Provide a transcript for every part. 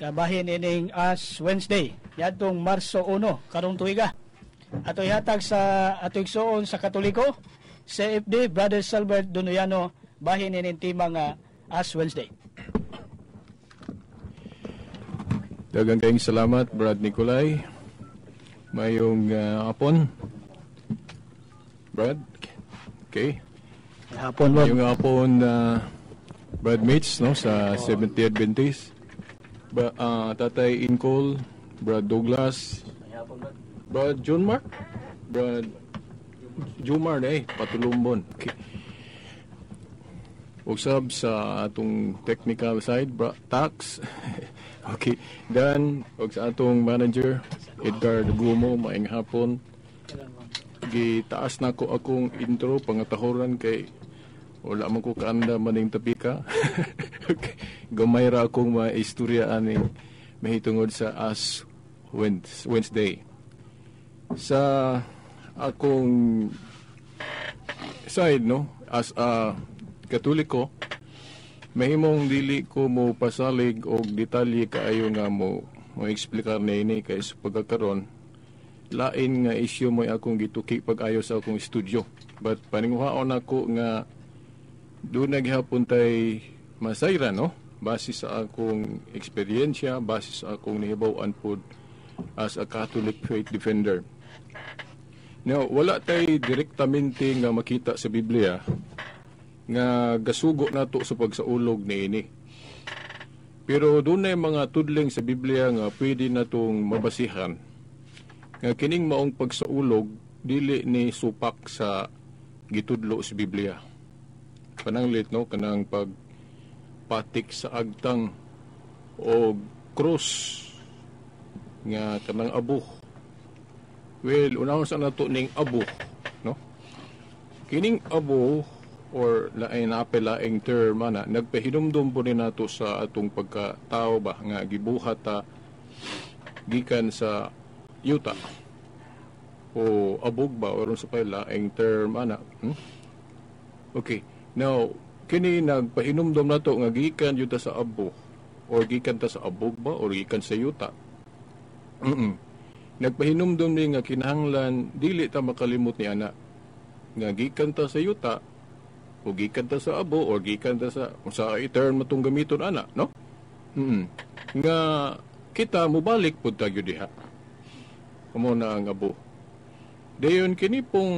kabahin ining as Wednesday yadtong Marso 1 karong tuiga. Ato ihatag sa ato igsuon sa Katoliko, CFD Brother Salbert Donoyano, bahin ining tema nga as Wednesday. Daghang kayong salamat, Brad Nicolay. Mayong hapon. Brad? Okay. Hapon, Bob. Mayong hapon, Brad Mitch, no, sa 70th Adventist. Tatay Incol, Brad Douglas, Brad John Mark, Brad Jumar na Patulumbon. Okay. Usab sa atong technical side, Tax. Okay. Dan, og sa atong manager, Edgar Dugumo, maayong hapon. Gitaas na ko akong intro, pangatahoran kay wala man ko kaanda maning tapika. Okay. Gamay ra akong maistorya aning mahitungod sa As Wednesday. Sa akong side, no, as a Katoliko, mahimong dili ko mo pasalig og detalye kaayo nga mo eksplikar na ini kay sa pagkakaron lain nga isyu mo akong gituki pag-ayo sa akong studio. But paninguhaon ako nga doon naghapon tay masayra, no? Base sa akong eksperyensya, base sa akong nahibaw-an pod as a Catholic faith defender. Now, wala tay direktamente nga makita sa Biblia nga gasugo nato sa pagsaulog niini. Pero doon na mga tudling sa Biblia nga pwede natong mabasihan nga kining maong pagsaulog dili ni supak sa gitudlo sa Biblia. Pananglit, no, kanang pagpatik sa agtang o krus nga kanang abuh. Well, unahon sa nato ning abuh, no? Kining abuh or lain apelaing term ana nagpahinumdum po ni nato sa atong pagkatao ba nga gibuhat ta gikan sa yuta o abog ba or sa laing term ana. Okay. Now, kini nagpahinumdum nato nga gikan yuta sa abo or gikan ta sa abog ba or gikan sa yuta. Nagpahinumdum ni nga kinahanglan dili ta makalimot ni ana nga gikan ta sa yuta o gikan ta sa abo or gikan ta sa term matong gamiton ana, no? Nga kita mubalik pud ta gyud diha. Amo na ang abo. Dayon kini pong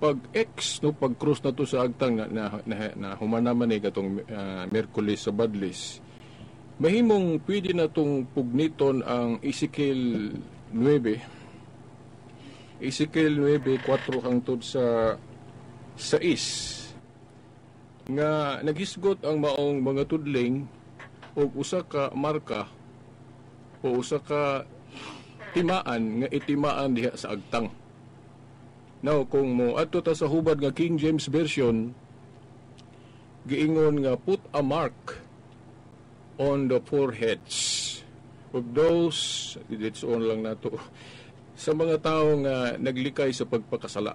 pag-X, no, pag-cross na to sa agtang na humanaman ni katong Miyerkules sa Badlis. Mahimong pwede na tong pugniton ang Ezekiel 9. Ezekiel 9:4 hangtod sa 6. Nga naghisgot ang maong mga tudling o usa ka marka o usa ka timaan nga itimaan diha sa agtang. Now, kung mo adto ta sa hubad nga King James Version, giingon nga put a mark on the foreheads of those, it's on lang nato, sa mga tao nga naglikay sa pagpakasala.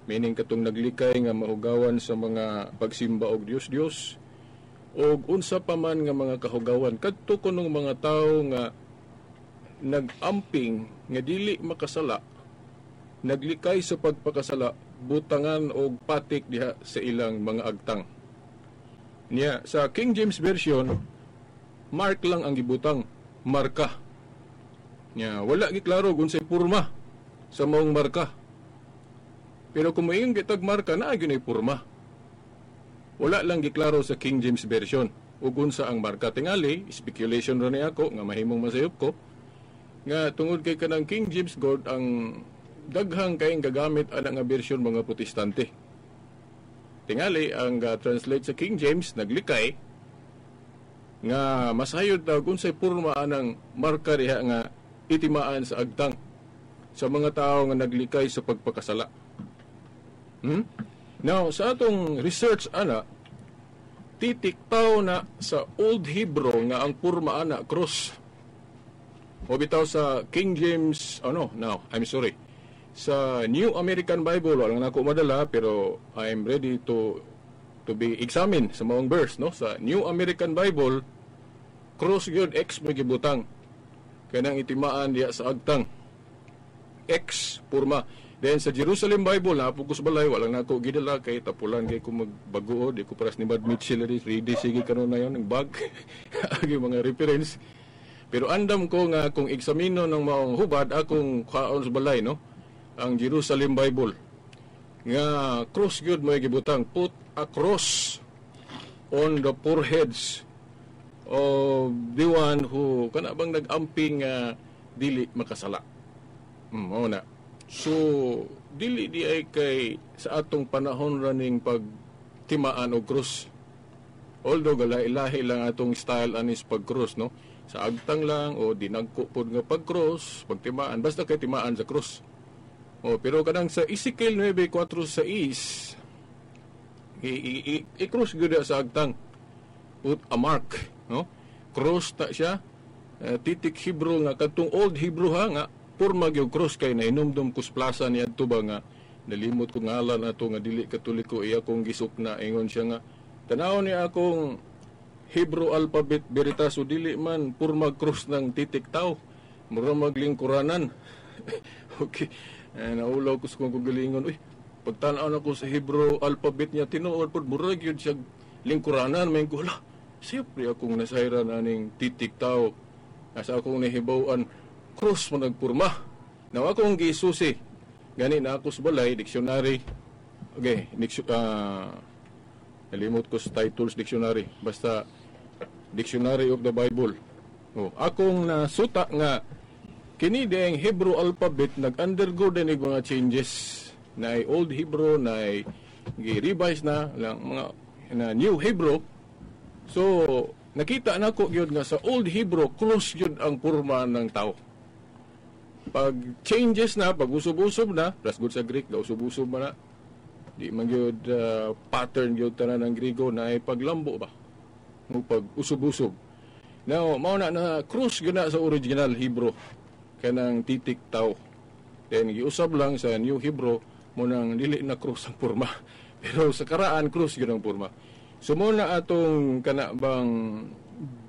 Meaning katong naglikay nga mahugawan sa mga pagsimba og Dios-Dios o unsa pa man nga mga kahugawan kadto kunong mga tao nga nagamping nga dili makasala, naglikay sa pagpakasala, butangan o patik diha sa ilang mga agtang. Niya, sa King James Version, mark lang ang gibutang, marka. Niya, wala giklaro kung sa'y purma sa maong marka. Pero kung mayroong gitag marka, na gyud ay purma. Wala lang giklaro sa King James Version. Ugun sa ang marka. Tingali, speculation rin ako, nga mahimong masayop ko, nga tungod kay kanang King James God, ang daghang kayong gagamit ana nga bersyon mga Protestante. Tingali ang translate sa King James naglikay nga masayod daw kung say purma anang marka diha nga itimaan sa agtang sa mga tao nga naglikay sa pagpakasala. Now, sa atong research ana, titiktaw na sa Old Hebrew nga ang purma ana cross. O bitaw sa King James, sa New American Bible, walang nako madala, pero I'm ready to be examined sa maong verse, no? Sa New American Bible, cross gyud X may gibutang. Kanang itimaan diya sa agtang. X purma. Then sa Jerusalem Bible na pugos balay wala na ako gidala kay tapulan kay ko magbaguo di ko paras ni Mad Mitchell ready sige karon na yon ng bag. Agi mga reference. Pero andam ko nga kung eksamino ng maong hubad akong kaon sa balay no. Ang Jerusalem Bible nga cross gyud may gibutang, put a cross on the foreheads of the one who kana bang nag-amping dili makasala. Mao na. So dili di ay kay sa atong panahon raning pagtimaan og cross. Although galahi-lahi lang atong style anis pag-cross no. Sa agtang lang o dinagko pod nga pag-cross, pagtimaan basta kay timaan sa cross. Pero kanang sa Ezekiel 9:4-6 i-cross gyud sa agtang. Put a mark, no? Cross ta siya. Titik Hebrew nga kadtong old Hebrew ha nga porma gyud cross kay nainumdum kus plaza ni adto ba nga nalimot ko ngalan ato nga dili katoliko iya kong gisukna ingon siya nga tanaw ni akong Hebrew alphabet veritas o dili man porma cross ng titik tao mura maglingkuranan. Okay. Naulaw ko sa kong kagalingon uy pagtanaw na ko sa Hebrew alphabet niya tinuod pod murag yun siya lingkuranan may gula siyempre akong nasayran aning titik tao asa akong nahibawan cross mo nagpurma na akong gisusi gani na ako sa balay dictionary okay nalimot ko sa titles dictionary basta Dictionary of the Bible akong nasuta nga kini ding Hebrew alphabet nag-undergo din mga changes na Old Hebrew na gi-revise na lang mga na New Hebrew. So nakita na ko gyud nga sa Old Hebrew close gyud ang porma ng tao. Pag changes na, pag usob-usob na, plus good sa Greek, usob-usob na, di man gyud pattern gyud tanan ng Griego na paglambo ba. Mo pag usob-usob. Now, mao na cross gyud na sa original Hebrew kanang titik tao. Then giusab lang sa New Hebrew mo nang dili na cross ang porma. Pero sa karaan cross gyud ang porma. So mo na atong kana bang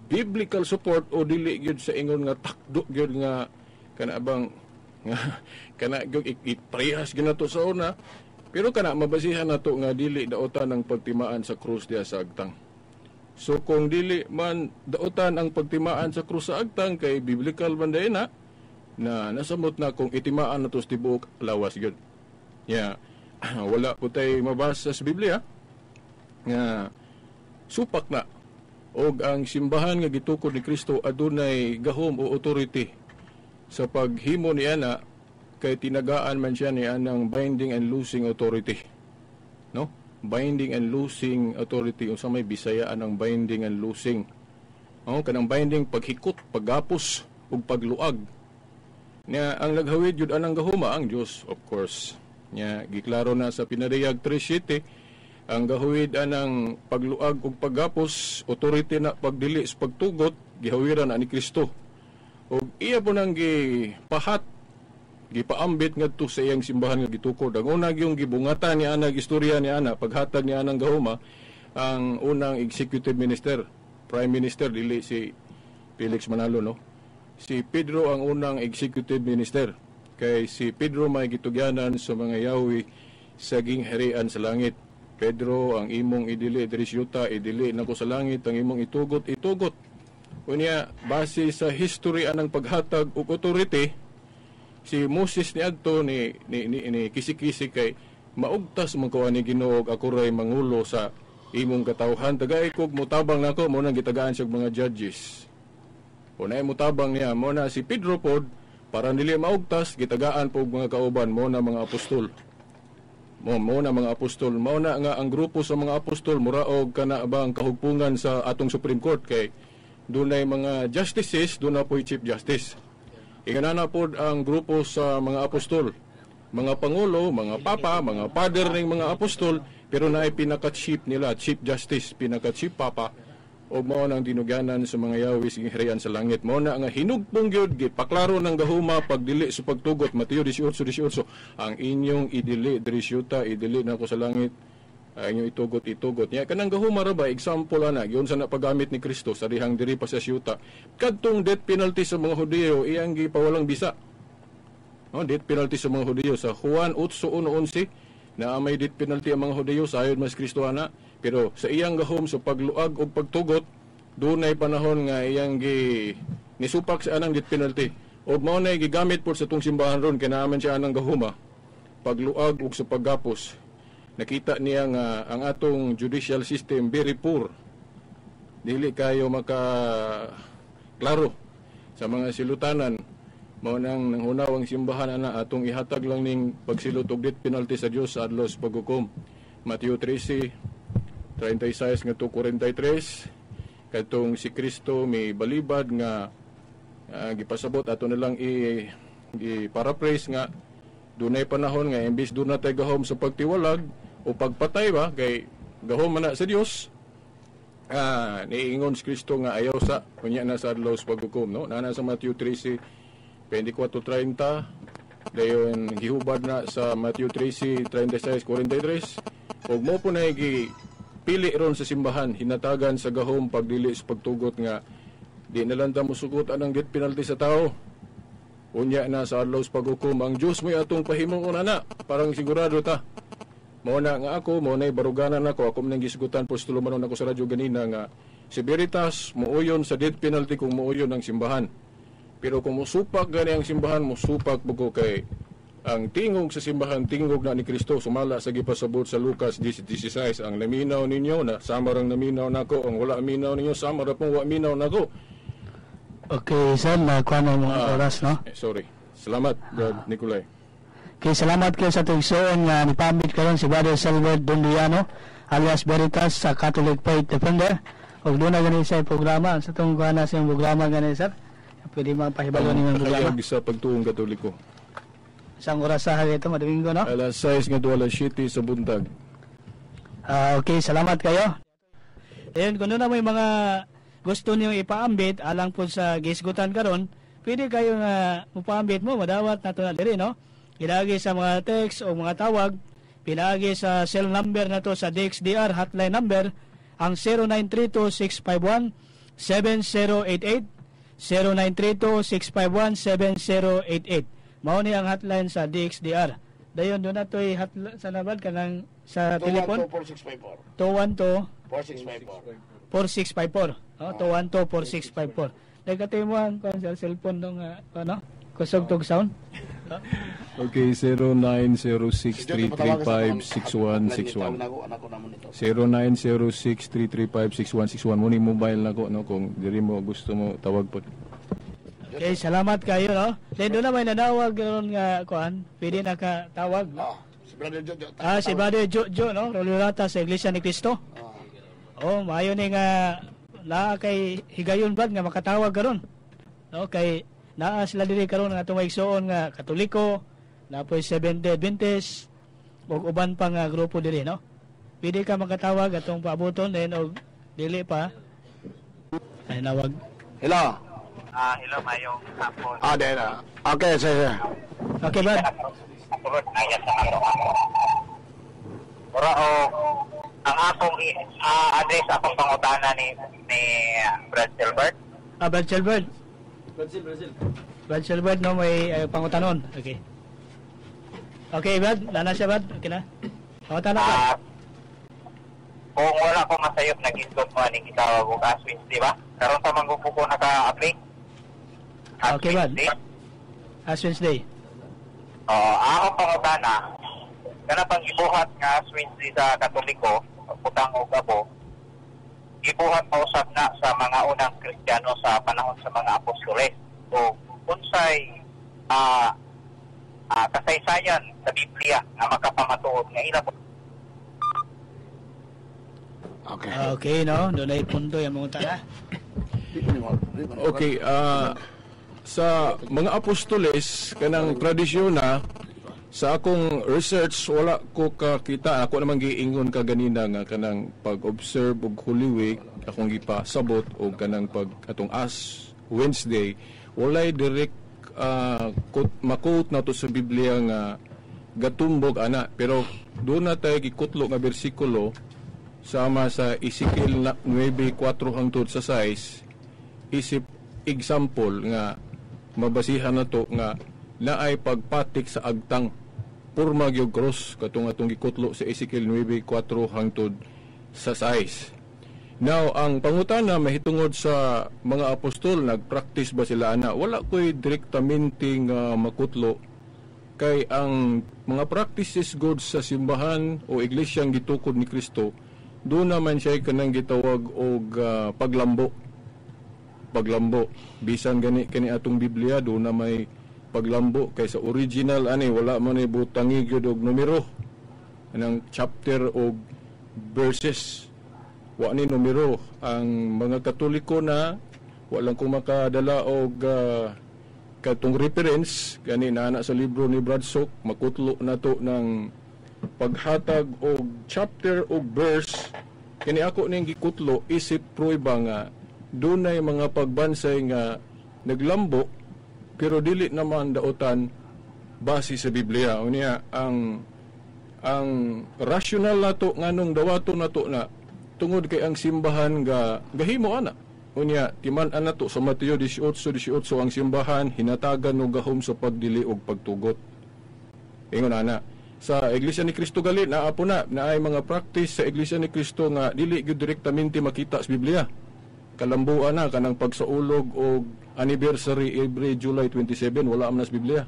biblical support o dili gyud sa ingon nga takdo gyud nga kana bang nga kana gyud iprehas gyud nato sa una. Pero kana mabasihan nato nga dili daotan ang pagtimaan sa cross diya sa agtang. So kung dili man daotan ang pagtimaan sa krus sa agtang kay biblical man day na nasamot na kung itimaan na to sa tibuok lawas gyud. Yeah. Wala po tay mabasa sa Biblia nga supak na og ang simbahan nga gitukod ni Kristo adunay gahom o authority sa paghimo niya na kay tinagaan man siya ni anang binding and loosing authority. No? Binding and loosing authority o sa may Bisayaan ang binding and loosing. Kanang binding paghikot, paggapos ug pagluag. Nya ang naghawid jud anang gahuma ang Dios, of course. Nya giklaro na sa Pinariyag 3:7 ang gahawid anang pagluag ug paggapos authority na pagdili sa pagtugot gihawiran na ni Kristo. Ug iya po nang gipahat gipaambit ngadto sa iyang simbahan nga gitukod. Ang una gyung gibungatan ni ana istorya ni ana paghatag ni anang gahuma ang unang executive minister, prime minister dili si Felix Manalo no. Si Pedro ang unang executive minister kay si Pedro may gitugyanan sa mga yawi sa gingharian sa langit. Pedro ang imong idili diri yuta idili nako sa langit ang imong itugot. Unya base sa history anang paghatag og authority si Moses ni adto ni kisi-kisi kay maugtas man ko ani Ginoo ako ray mangulo sa imong katawhan tagay kog mutabang nako mo nang gitagaan sa mga judges. Unay mutabang niya mo na si Pedro pod para dili maugtas gitagaan po mga kauban mo na mga apostol. Mo na mga apostol mao na nga ang grupo sa mga apostol muraog kana ba ang kahugpungan sa atong Supreme Court kay dunay mga justices dunay po chief justice. Inganana po ang grupo sa mga apostol, mga pangulo, mga papa, mga father ng mga apostol, pero naay pinaka-chief nila, chief justice, pinaka-chief papa, o mao nang dinugyanan sa mga yawi sa gingharian sa langit. Mao na nga hinugpong gyud gipaklaro ng gahuma pagdili sa pagtugot Mateo 18:18 ang inyong idili diri yuta idili nako sa langit inyo itugot niya kanang gahuma ra ba example ana giun sa napagamit ni Kristo sa dihang diri pa sa siyuta kadtong death penalty sa mga Hudiyo iyang gipawalang bisa. Death penalty sa mga Hudiyo sa Juan 8:11 na may death penalty ang mga Hudiyo sayon mas Kristohana, pero sa iyang gahom sa pagluag o pagtugot dunay panahon nga iyang nisupak sa anang death penalty o mao nay gigamit po sa tong simbahan ron kay naaman siya anang gahuma pagluag ug sa paggapos. Nakita niya nga ang atong judicial system very poor, dili kayo maka klaro sa mga silutanan. Mao nang nanghunaw ang simbahan ana atong ihatag lang ning pagsilot og death penalty sa Dios sa adlaw sa paghukom. Mateo 13:36 ngadto 43 kadtong si Kristo may balibad nga gipasabot ato na lang i-paraphrase nga dunay panahon nga imbis do na tay gahom sa pagtiwalag o pagpatay ba kay gahom man na sa Dios. Niingon si Kristo nga ayaw sa kunya na sa adlaw sa paghukom, no? Nana sa Matthew 13:24-30 dayon gihubad na sa Matthew 13:36-43 ug mo po na pili ron sa simbahan hinatagan sa gahom pagdili sa pagtugot nga di na lang ta mosugot anang death penalty sa tao. Unya na sa adlaw sa paghukom ang Dios may atong pahimuon ana parang sigurado ta. Mao na nga ako mao nay baruganan ako man gisgutan po tulumanon ako sa radyo ganina nga si Veritas muuyon sa death penalty kung muuyon ang simbahan. Pero kung musupak gani ang simbahan, musupak bugo kay ang tingog sa simbahan, tingog na ni Kristo, sumala sa gipasabot sa Lucas 10:16, ang naminaw ninyo na sama rang naminaw nako, ang wala minaw ninyo sama ra pong wa minaw nako. Okay, sir, nakuha na yung mga oras, no? Sorry. Salamat, Brad Nicolay. Okay, salamat kayo sa tugsoon nga nipamit karon si Brother Salvador Dunduyano alias Veritas sa Catholic Faith Defender. Og doon na gani sa programa, sa itong kuha na sa yung programa gani, sir. Pwede mapahibalo ni mga programa. Kayag sa pagtuong Katoliko. Isang oras sa hari ito, Domingo, no? Alas 6 nga 7 sa buntag. Okay, salamat kayo. Ayun, kung na may mga gusto niyo ipaambit alang po sa gisgutan karon, pwede kayo nga mupaambit mo, madawat na ito na diri, no? Ilagi sa mga text o mga tawag, pinagi sa cell number na to sa DXDR hotline number, ang 0932-651-7088, 0932-651-7088. Mao ni ang hotline sa DXDR. Dayon doon na to'y sa nabad ka ng sa telepon 212-4654 212-4654. Nagkatay mo ang sa cellphone nung ano kusog tog sound. Okay, 0906-335-6161. 0906-335-6161. Muna yung mobile na ko, no? Kung diri mo gusto mo, tawag po. Okay, salamat kayo, no? Then doon na may nanawag ron nga, kuhan, pwede nakatawag, no? Si Brother Jojo. Si Brother Jojo, no? Rolurata sa Iglesia ni Cristo. Maayo ni nga, naa kay higayon ba nga makatawag karon, no? Kay naa sila diri karon nga itong maigsoon nga Katoliko, na po 7th Adventist o uban pa nga grupo dili, no? Pwede ka makatawag atong paabuton then og dili pa ay nawag. Hello. Hello, mayong hapon. Then, okay, sir. Okay ba? Ayat sa ako. Pero ang akong address akong pangutana ni Brad Silbert. Brad Silbert. Brad Silbert, no, may pangutanon. Okay. Okay, Brad. Nana siya, Brad. Okay na. Pangutanon ka. Kung wala ko masayop na gisgot mo aning itawag og Aswins, di ba? Karon sa manggupo ko naka-apply. Okay, Brad. Ash Wednesday. Ako pangutana, kana pang ibuhat nga Ash Wednesday sa Katoliko, putang o gabo, ibuhat mausap na sa mga unang Kristiyano sa panahon sa mga apostoles. So, unsay kasaysayan sa Biblia na makapamatuod nga ila Okay, no? Doon ay punto yung mga tala. Okay, sa mga apostoles, kanang tradisyon na, sa akong research, wala ko kakita, ako naman giingon ka ganina nga kanang pag-observe og Holy Week, akong gipasabot o kanang atong Ash Wednesday, walay direct makot na to sa Biblia nga gatumbog ana, pero doon na tayo gikutlo nga bersikulo sama sa Ezekiel 9:4 hangtod sa 6 isip example nga mabasihan na to nga naay pagpatik sa agtang purma gyud cross katong atong gikutlo sa Ezekiel 9:4 hangtod sa 6. Now, ang pangutana mahitungod sa mga apostol, nagpractice ba sila ana? Wala ko'y direktamente nga makutlo kay ang mga practices good sa simbahan o iglesyang gitukod ni Kristo, doon naman siya kanang gitawag og paglambo. Paglambo. Bisan gani kani atong Biblia, doon na may paglambo kay sa original ani wala man ni butangi gyud og numero anang chapter og verses. Wa ni numero. Ang mga Katoliko na walang kung makadala og katong reference gani na sa libro ni Bradshaw, makutlo na to ng paghatag og chapter og verse. Kini ako ning gikutlo isip prueba nga dunay mga pagbansay nga naglambo pero dili naman daotan base sa Biblia. Unya ang rational nato nganong dawato nato na tungod kay ang simbahan gahimo ana. Unya timan-an nato sa Mateo 18:18 ang simbahan hinatagan og gahom sa pagdili og pagtugot. Ingon ana sa Iglesia ni Cristo gali naapo na ay mga practice sa Iglesia ni Cristo nga dili gyud direktamente makita sa Biblia. Kalambuan na kanang pagsaulog og anniversary every July 27 wala man sa Biblia.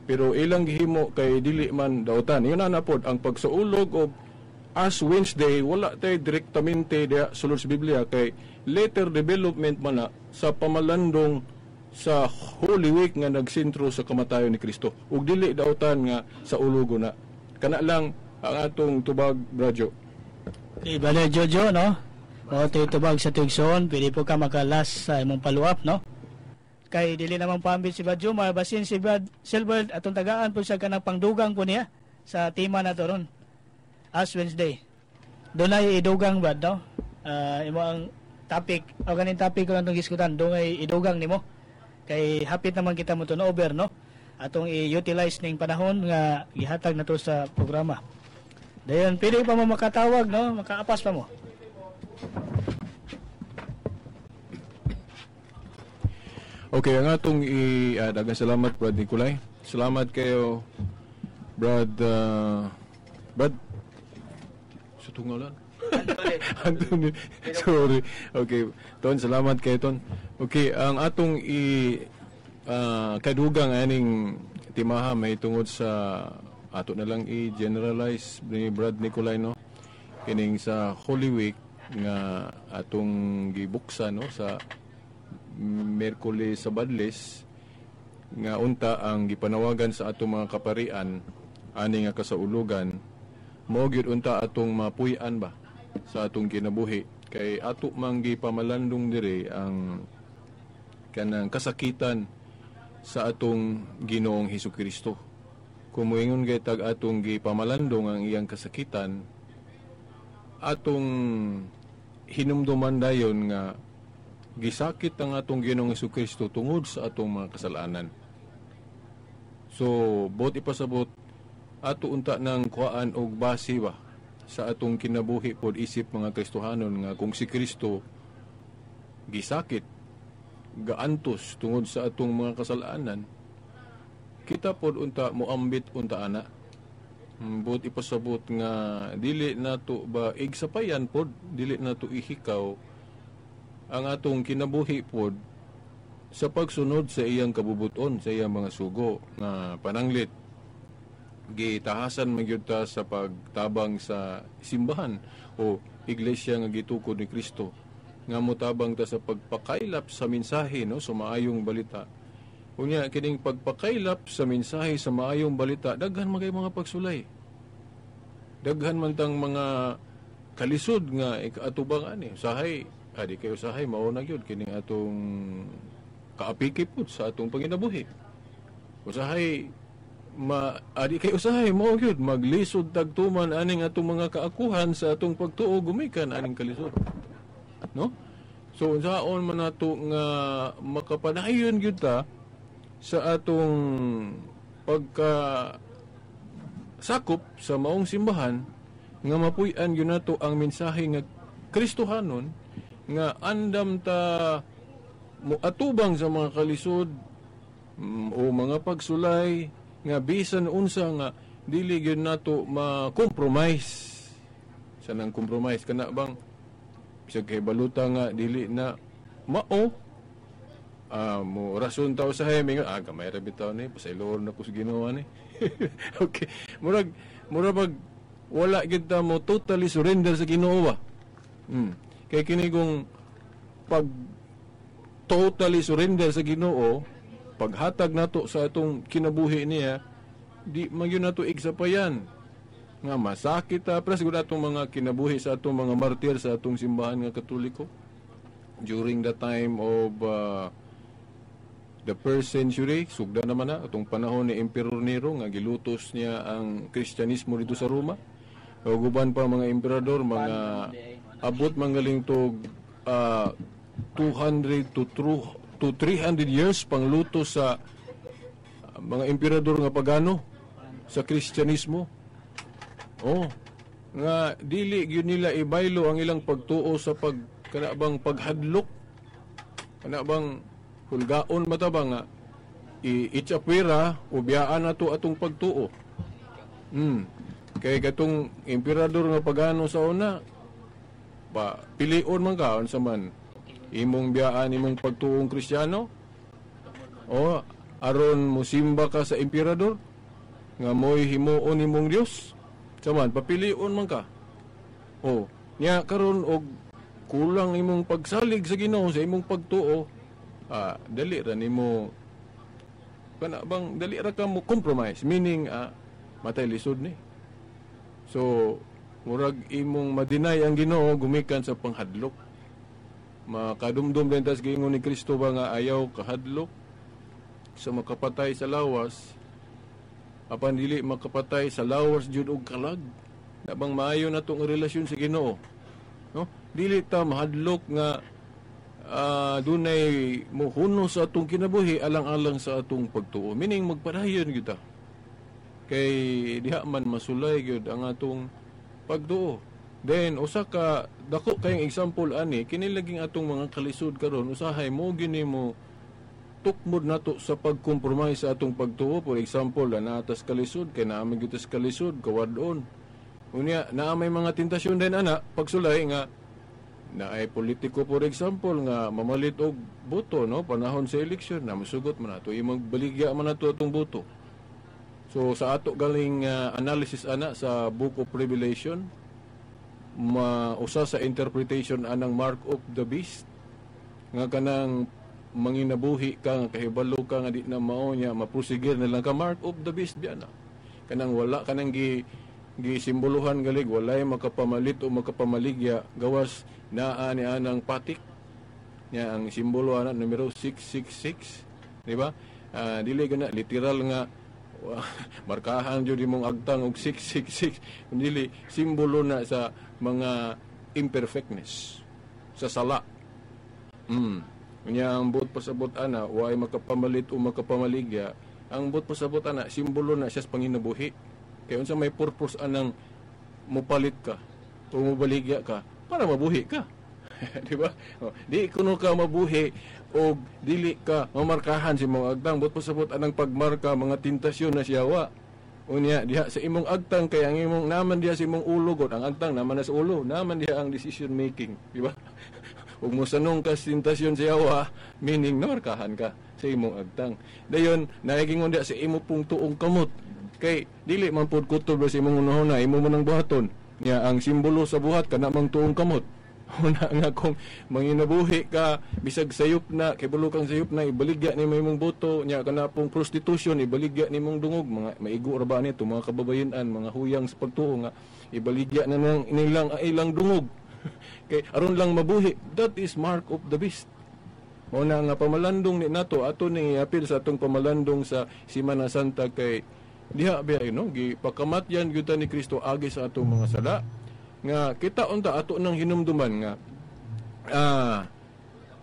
Pero ilang gihimo kay dili man daotan. Ingon ana pod ang pagsaulog og Ash Wednesday, wala tayo direktamente diya sulod sa Biblia kay later development man na sa pamalandong sa Holy Week nga nagsentro sa kamatayon ni Kristo. Ug dili daotan nga sa ulogo na. Kana lang ang atong tubag, Bradyo. Bale, Jojo, no? O, tubag sa tugson, pwede po ka makalas sa imong paluap, no? Kay dili namang pambit si Bradyo, mabasin si Brad Silver, atong tagaan po siya kanang pangdugang po niya sa tema na to ron. Ash Wednesday. Doon ay idugang ba, no? Imo ang topic, o ganin topic ko lang itong giskutan, doon ay idugang nimo. Kay hapit naman kita mo to na over, no? Atong i-utilize ning panahon nga gihatag na to sa programa. Dayon, pwede pa mo makatawag, no? Makaapas pa mo. Okay, ang atong dagang salamat, Brad Nicolay. Salamat kayo, Brad tungalan. Anthony. Sorry. Okay. Ton, salamat kay Ton. Okay, ang atong kadugang aning timaha may tungod sa ato na lang i-generalize ni Brad Nicolay, no? Kining sa Holy Week nga atong gibuksan, no, sa Miyerkules sa Badles nga unta ang gipanawagan sa atong mga kaparian ani nga kasaulugan mao gyud unta atong mapuy-an ba sa atong kinabuhi kay ato manggi pamalandong dire ang kanang kasakitan sa atong Ginoong Hesukristo. Kung moingon gay tag atong gipamalandong ang iyang kasakitan, atong hinumduman dayon nga gisakit ang atong Ginoong Hesukristo tungod sa atong mga kasalanan. So, bot ipasabot ato unta ng kuhaan og base ba sa atong kinabuhi pod isip mga Kristohanon nga kung si Kristo gisakit gaantos tungod sa atong mga kasalanan, kita pod unta moambit unta ana. Bot ipasabot nga dili nato ba igsapayan pod, dili nato ihikaw ang atong kinabuhi pod sa pagsunod sa iyang kabubuton, sa iyang mga sugo nga pananglit gitahasan magyud ta sa pagtabang sa simbahan o iglesia nga gitukod ni Kristo nga motabang ta sa pagpakaylap sa mensahe, no, sa maayong balita. Unya kining pagpakaylap sa mensahe sa maayong balita, daghan man kay mga pagsulay, daghan man tang mga kalisod nga ikaatubang ani usahay adi kay usahay mao na gyud kining atong kaapiki pud sa atong panginabuhi. Usahay adi kay usahay mao gyud maglisod tagtuman aning atong mga kaakuhan sa atong pagtuo gumikan aning kalisod, no? So unsaon man nato nga makapadayon gyud ta sa atong sakop sa maong simbahan nga mapuy-an gyud nato ang mensahe nga Kristohanon nga andam ta atubang sa mga kalisod o mga pagsulay nga bisan unsa nga dili gyud nato ma-compromise. Sanang compromise kana bang bisag kay baluta nga dili na mao mo rason taw sa heming gamay ra bitaw ni pasaylo na ko sa Ginoo ni. Okay, murag wala gyud ta mo totally surrender sa Ginoo ba. Kay kini kung pag totally surrender sa Ginoo, paghatag nato sa atong kinabuhi niya, di magyud nato igsapayan nga masakit pres gud atong mga kinabuhi sa atong mga martir sa atong simbahan nga Katoliko during the time of the first century. Sugda naman na atong panahon ni Emperor Nero nga gilutos niya ang Kristyanismo dito sa Roma. O guban pa mga emperador, mga abot mangaling to 200 to 300 years panglutos sa mga emperador nga pagano sa Kristyanismo. Nga dili gyud nila ibaylo ang ilang pagtuo sa kanabang paghadlok, kanabang hulgaon mataba nga iitsapwera o biyaan nato atong pagtuo. Kay katong emperador nga pagano sa una pilion man ka unsa man imong biyaan imong pagtuong Kristiyano o aron mosimba ka sa emperador nga mo'y himuon imong Dios saman papilion man ka nya karon og kulang imong pagsalig sa Ginoo sa imong pagtuo dali ra nimo kana bang dali ra ka mo compromise, meaning matay lisod ni. So murag imong madinay ang Ginoo gumikan sa panghadlok. Makadumdum din tas giingon ni Kristo ba nga ayaw kahadlok sa makapatay sa lawas apan dili makapatay sa lawas jud og kalag. Nabang maayo na tong relasyon sa Ginoo. No? Dili ta mahadlok nga dunay mohuno sa atong kinabuhi alang-alang sa atong pagtuo. Meaning magpadayon gyud ta. Kay diha man masulay gyud ang atong pagtuo. Then usa ka dako kayong example ani kini laging atong mga kalisod karon usahay mo gini mo tukmod nato sa pagkompromise sa atong pagtuo. For example, natas kalisod kay naamay gyud tas kalisod kawadon. Unya naamay mga tentasyon din ana pagsulay nga na ay politiko for example nga mamalit og boto no panahon sa eleksyon na masugot man nato imong baligya man nato atong boto. So sa ato galing analysis ana sa Book of Revelation mausa sa interpretation anang mark of the beast nga kanang manginabuhi ka nga kahibalo ka nga di na mao nya maprosigir na lang ka mark of the beast biya na kanang wala kanang gisimboluhan galig walay makapamalit o makapamaligya gawas naa ni anang patik nya ang simbolo ana numero 666 di ba? Dili gana literal nga markahan jud imong agtang og 666 dili simbolo na sa mga imperfectness sa sala. Nya ang buot pasabot ana way makapamalit o makapamaligya ang buot pasabot ana simbolo na siya sa panginabuhi. Kaya unsa may purpose anang mupalit ka o mubaligya ka para mabuhi ka. Di ba? Di kuno ka mabuhi o dili ka mamarkahan si mong agtang but pasabot anang pagmarka mga tentasyon na siyawa. Unya diha sa imong agtang kay ang imong naman diha sa imong ulo gud ang agtang naman na sa ulo naman diha ang decision making, di ba? Ug mo sanong ka tentasyon siyawa meaning namarkahan ka sa imong agtang. Dayon naigingon diha sa imo pong tuong kamot. Kay dili man pud kutob sa imong unahon imo man ang buhaton nya ang simbolo sa buhat kana mang tuong kamot. Una nga kung manginabuhi ka bisag sayop na kay bulo kang sayop na ibaligya ni imong boto nya kana pong prostitution ibaligya nimong dungog mga maigo ra ba nito mga kababayen-an mga huyang sa pagtuo nga ibaligya na nang inilang ilang dungog. Kay aron lang mabuhi, that is mark of the beast. Una nga pamalandong ni nato ato ni apil sa atong pamalandong sa Semana Santa kay diha biya no gipakamatyan gyud ni Kristo agi sa atong mga sala nga kita unta ato nang hinumduman nga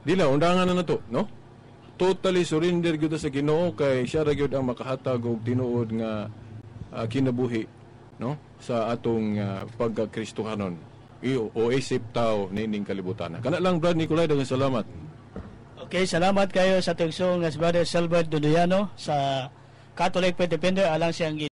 dila undangan na nato no totally surrender gyud sa Ginoo kay siya ra gyud ang makahatag og tinuod nga kinabuhi no sa atong pagkakristohanon o isip tao nining kalibutan. Kana lang Brad Nicolay, daghang salamat. Okay, salamat kayo sa tugso nga si Brother Silbert Duduyano sa Catholic Faith Defender alang siyang